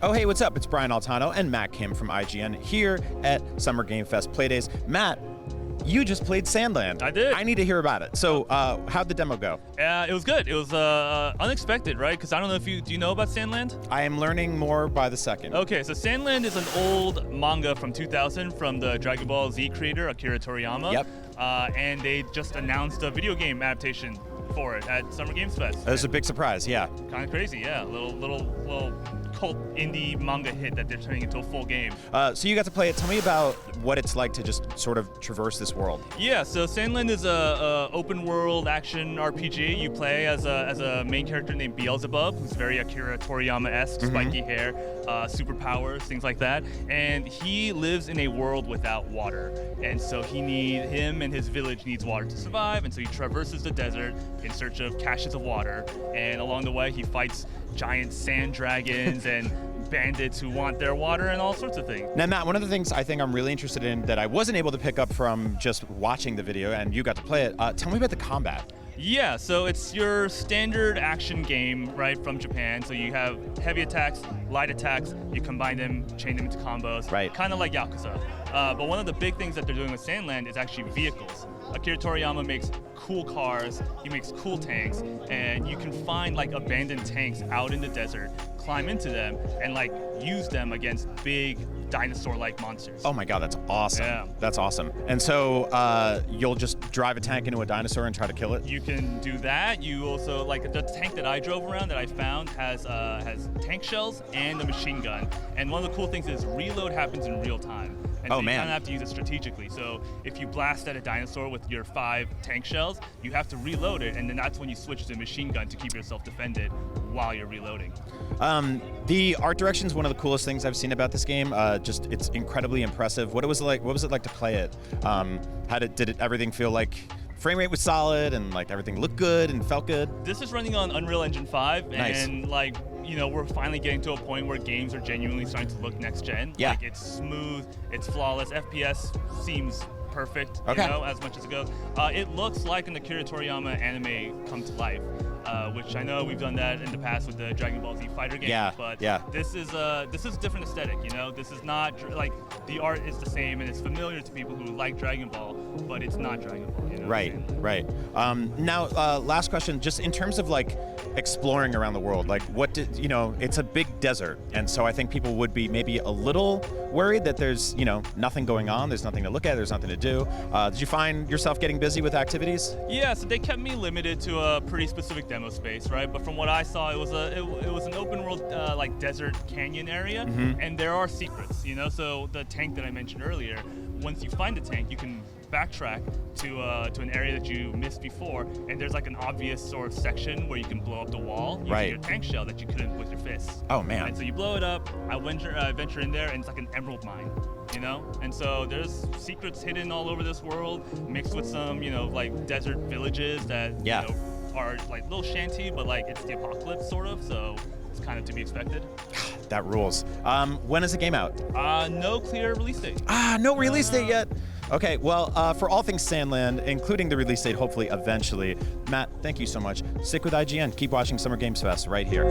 Oh, hey, what's up? It's Brian Altano and Matt Kim from IGN here at Summer Game Fest Playdays. Matt, you just played Sandland. I did. I need to hear about it. So, how'd the demo go? It was good. It was unexpected, right? Because I don't know if do you know about Sandland? I am learning more by the second. Okay, so Sandland is an old manga from 2000 from the Dragon Ball Z creator, Akira Toriyama. Yep. And they just announced a video game adaptation for it at Summer Games Fest. That was a big surprise, yeah. Kind of crazy, yeah. Little cult indie manga hit that they're turning into a full game. So you got to play it. Tell me about what it's like to just sort of traverse this world. Yeah, so Sandland is a open world action RPG. You play as a main character named Beelzebub, who's very Akira Toriyama-esque, spiky hair, superpowers, things like that. And he lives in a world without water. And so him and his village needs water to survive. And so he traverses the desert in search of caches of water. And along the way, he fights giant sand dragons and bandits who want their water and all sorts of things. Now, Matt, one of the things I think I'm really interested in that I wasn't able to pick up from just watching the video, and you got to play it, tell me about the combat. Yeah, so it's your standard action game, right, from Japan. So you have heavy attacks, light attacks, you combine them, chain them into combos. Right. Kind of like Yakuza. But one of the big things that they're doing with Sandland is actually vehicles. Akira Toriyama makes cool cars, he makes cool tanks, and you can find like abandoned tanks out in the desert, climb into them, and like use them against big dinosaur-like monsters. Oh my god, that's awesome. Yeah. That's awesome. And so you'll just drive a tank into a dinosaur and try to kill it? You can do that. You also, like the tank that I drove around that I found has tank shells and a machine gun. And one of the cool things is reload happens in real time. And so you kind of have to use it strategically. So if you blast at a dinosaur with your 5 tank shells, you have to reload it, and then that's when you switch to a machine gun to keep yourself defended while you're reloading. The art direction is one of the coolest things I've seen about this game. Just it's incredibly impressive. What was it like to play it? Did everything feel like frame rate was solid and like everything looked good and felt good? This is running on Unreal Engine 5, Nice. and like, you know, we're finally getting to a point where games are genuinely starting to look next gen. Yeah. Like, it's smooth, it's flawless. FPS seems perfect, Okay. you know, as much as it goes. It looks like an Akira Toriyama anime come to life, which I know we've done that in the past with the Dragon Ball Z fighter game. Yeah, But yeah. this is a different aesthetic, you know. This is not like the art is the same and it's familiar to people who like Dragon Ball, but it's not Dragon Ball, you know. Right. Now, last question, just in terms of like exploring around the world, like it's a big desert, and so I think people would be maybe a little worried that there's, nothing going on, there's nothing to look at, there's nothing to do. Did you find yourself getting busy with activities? Yeah, so they kept me limited to a pretty specific demo space, right? But from what I saw, it was an open world like desert canyon area, and there are secrets, you know. So the tank that I mentioned earlier, once you find the tank, you can backtrack to an area that you missed before, and there's like an obvious sort of section where you can blow up the wall using your tank shell that you couldn't with your fists. Oh man! And so you blow it up. I venture in there, and it's like an emerald mine, you know. And so there's secrets hidden all over this world, mixed with some, like desert villages that are like little shanty, but like it's the apocalypse sort of. So it's kind of to be expected. That rules. When is the game out? No clear release date. No release date yet. Okay, well, for all things Sandland, including the release date, hopefully eventually, Matt, thank you so much. Stick with IGN. Keep watching Summer Games Fest right here.